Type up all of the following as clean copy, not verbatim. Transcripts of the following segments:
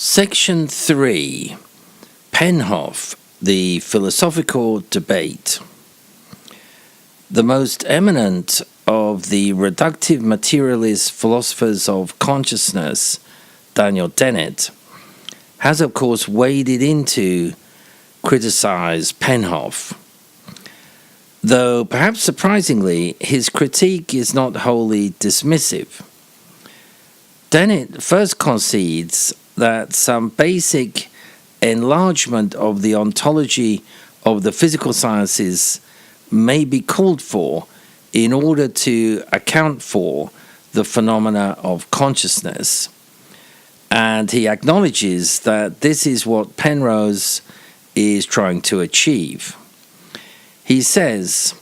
Section 3. PenHoff, the philosophical debate. The most eminent of the reductive materialist philosophers of consciousness, Daniel Dennett, has of course waded in to criticize PenHoff. Though perhaps surprisingly, his critique is not wholly dismissive. Dennett first concedes that some basic enlargement of the ontology of the physical sciences may be called for in order to account for the phenomena of consciousness. And he acknowledges that this is what Penrose is trying to achieve. He says,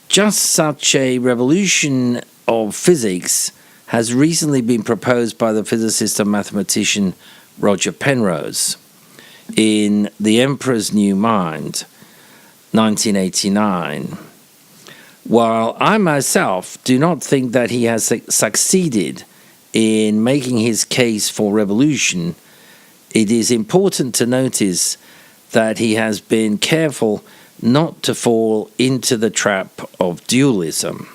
just such a revolution of physics has recently been proposed by the physicist and mathematician Roger Penrose in The Emperor's New Mind, 1989. While I myself do not think that he has succeeded in making his case for revolution, it is important to notice that he has been careful not to fall into the trap of dualism.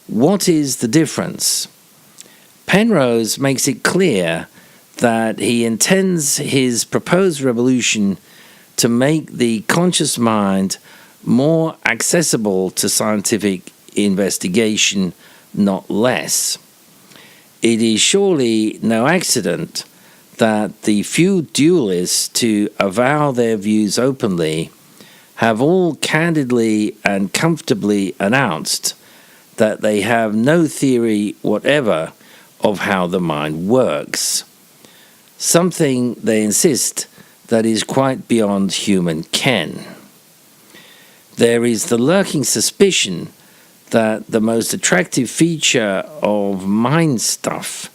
What is the difference? Penrose makes it clear that he intends his proposed revolution to make the conscious mind more accessible to scientific investigation, not less. It is surely no accident that the few dualists to avow their views openly have all candidly and comfortably announced that they have no theory whatever of how the mind works, something they insist that is quite beyond human ken. There is the lurking suspicion that the most attractive feature of mind stuff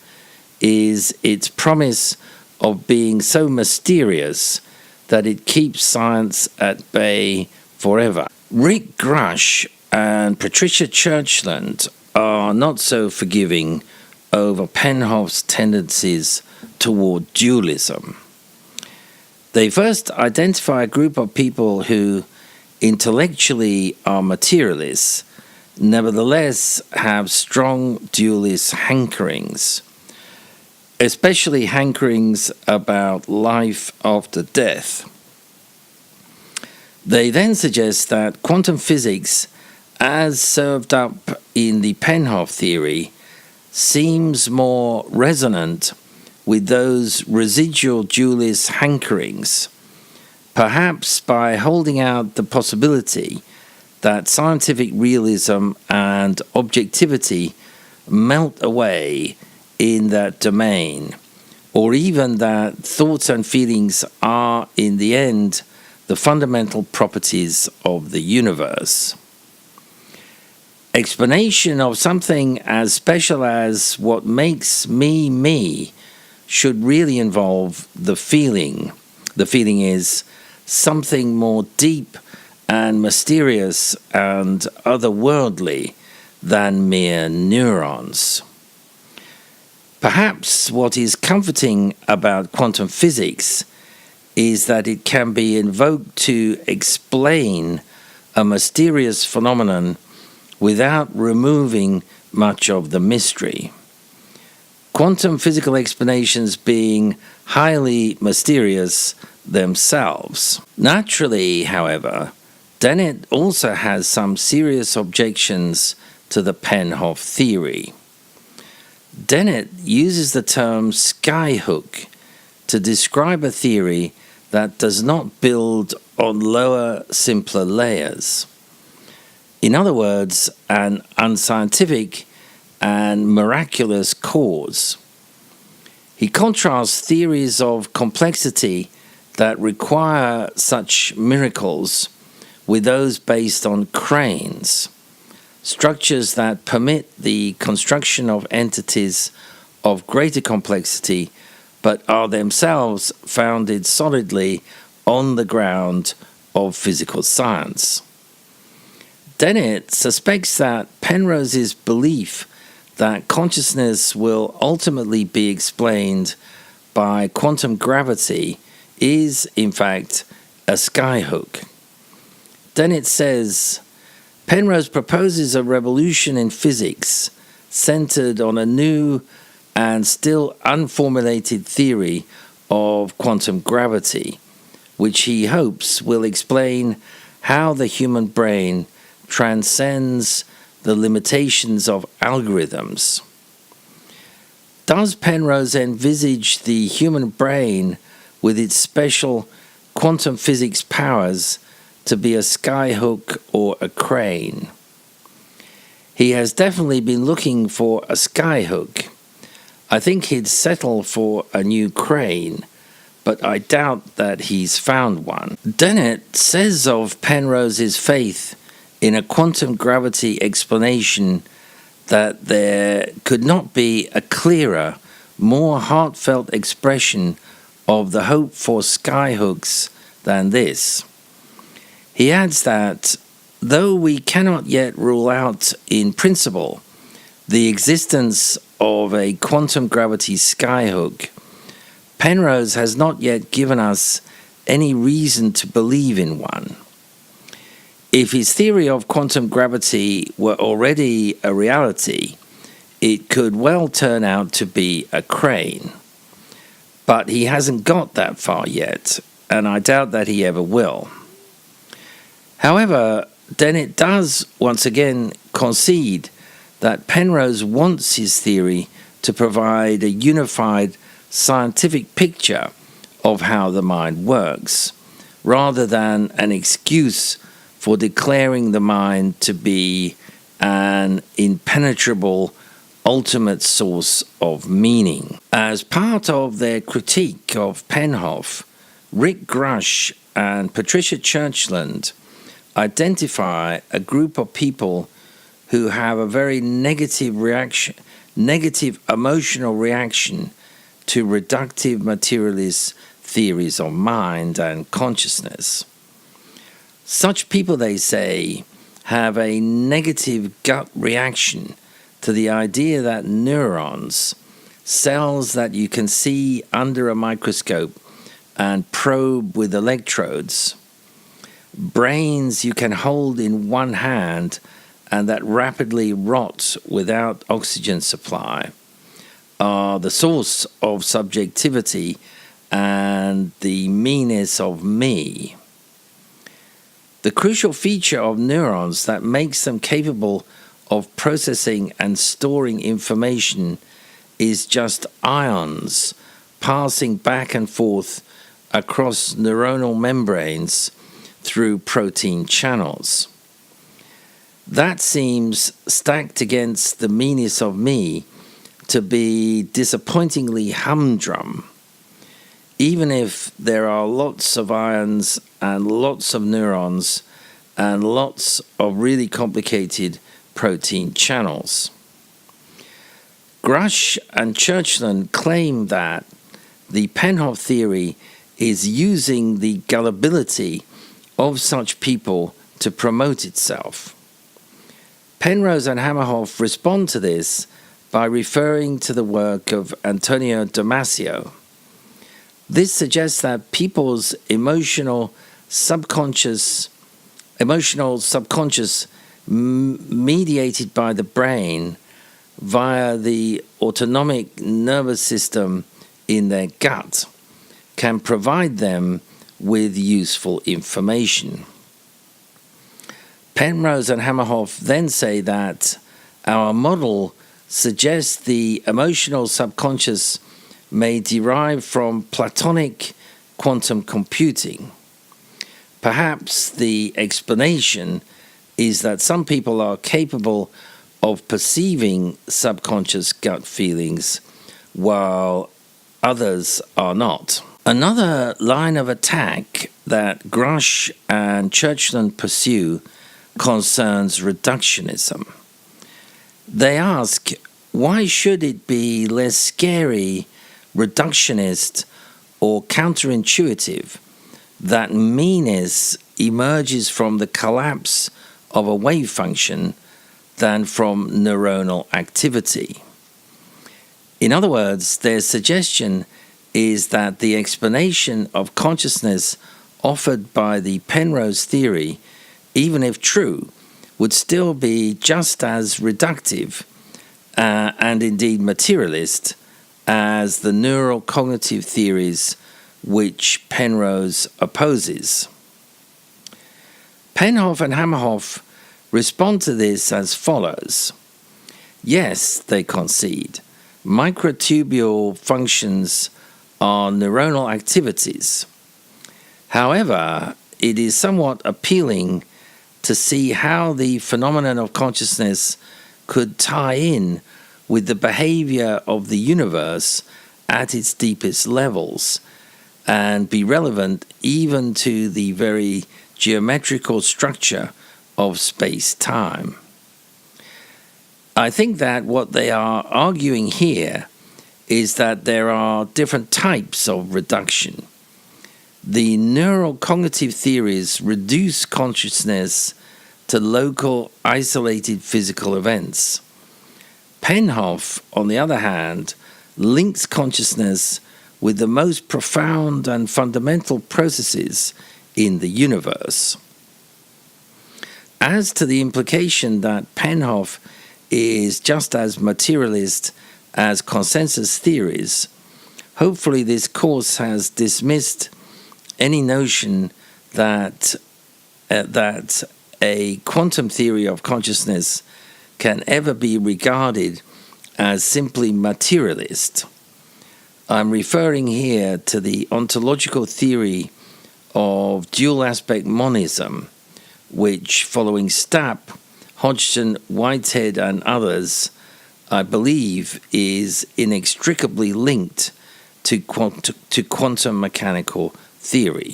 is its promise of being so mysterious that it keeps science at bay forever. Rick Grush and Patricia Churchland are not so forgiving over PenHoff's tendencies toward dualism. They first identify a group of people who intellectually are materialists, nevertheless have strong dualist hankerings, especially hankerings about life after death. They then suggest that quantum physics, as served up in the PenHoff theory, seems more resonant with those residual dualist hankerings, perhaps by holding out the possibility that scientific realism and objectivity melt away in that domain, or even that thoughts and feelings are, in the end, the fundamental properties of the universe. Explanation of something as special as what makes me me should really involve the feeling. The feeling is something more deep and mysterious and otherworldly than mere neurons. Perhaps what is comforting about quantum physics is that it can be invoked to explain a mysterious phenomenon without removing much of the mystery. Quantum physical explanations being highly mysterious themselves. Naturally, however, Dennett also has some serious objections to the PenHoff theory. Dennett uses the term Skyhook to describe a theory that does not build on lower, simpler layers. In other words, an unscientific and miraculous cause. He contrasts theories of complexity that require such miracles with those based on cranes, structures that permit the construction of entities of greater complexity but are themselves founded solidly on the ground of physical science. Dennett suspects that Penrose's belief that consciousness will ultimately be explained by quantum gravity is, in fact, a skyhook. Dennett says, Penrose proposes a revolution in physics centered on a new and still unformulated theory of quantum gravity, which he hopes will explain how the human brain transcends the limitations of algorithms. Does Penrose envisage the human brain with its special quantum physics powers to be a skyhook or a crane? He has definitely been looking for a skyhook. I think he'd settle for a new crane, but I doubt that he's found one. Dennett says of Penrose's faith in a quantum gravity explanation that there could not be a clearer, more heartfelt expression of the hope for skyhooks than this. He adds that, though we cannot yet rule out in principle the existence of a quantum gravity skyhook, Penrose has not yet given us any reason to believe in one. If his theory of quantum gravity were already a reality, it could well turn out to be a crane. But he hasn't got that far yet, and I doubt that he ever will. However, Dennett does once again concede that Penrose wants his theory to provide a unified scientific picture of how the mind works, rather than an excuse for declaring the mind to be an impenetrable ultimate source of meaning. As part of their critique of PenHoff, Rick Grush and Patricia Churchland identify a group of people who have a very negative emotional reaction to reductive materialist theories of mind and consciousness. Such people, they say, have a negative gut reaction to the idea that neurons, cells that you can see under a microscope and probe with electrodes, brains you can hold in one hand and that rapidly rot without oxygen supply, are the source of subjectivity and the meanness of me. The crucial feature of neurons that makes them capable of processing and storing information is just ions passing back and forth across neuronal membranes through protein channels. That seems, stacked against the meanness of me, to be disappointingly humdrum. Even if there are lots of ions and lots of neurons and lots of really complicated protein channels. Grush and Churchland claim that the PenHoff theory is using the gullibility of such people to promote itself. Penrose and Hammerhoff respond to this by referring to the work of Antonio Damasio. This suggests that people's emotional subconscious mediated by the brain via the autonomic nervous system in their gut can provide them with useful information. Penrose and Hammerhoff then say that our model suggests the emotional subconscious may derive from Platonic quantum computing. Perhaps the explanation is that some people are capable of perceiving subconscious gut feelings while others are not. Another line of attack that Grush and Churchland pursue concerns reductionism. They ask, why should it be less scary, reductionist, or counterintuitive that meanness emerges from the collapse of a wave function than from neuronal activity? In other words, their suggestion is that the explanation of consciousness offered by the Penrose theory, even if true, would still be just as reductive and indeed materialist as the neural cognitive theories which Penrose opposes. PenHoff and Hankerings respond to this as follows. Yes, they concede, microtubule functions are neuronal activities. However, it is somewhat appealing to see how the phenomenon of consciousness could tie in with the behavior of the universe at its deepest levels and be relevant even to the very geometrical structure of space-time. I think that what they are arguing here is that there are different types of reduction. The neural cognitive theories reduce consciousness to local, isolated physical events. PenHoff, on the other hand, links consciousness with the most profound and fundamental processes in the universe. As to the implication that PenHoff is just as materialist as consensus theories, hopefully this course has dismissed any notion that a quantum theory of consciousness can ever be regarded as simply materialist. I'm referring here to the ontological theory of dual aspect monism, which, following Stapp, Hodgson, Whitehead, and others, I believe is inextricably linked to quantum mechanical theory.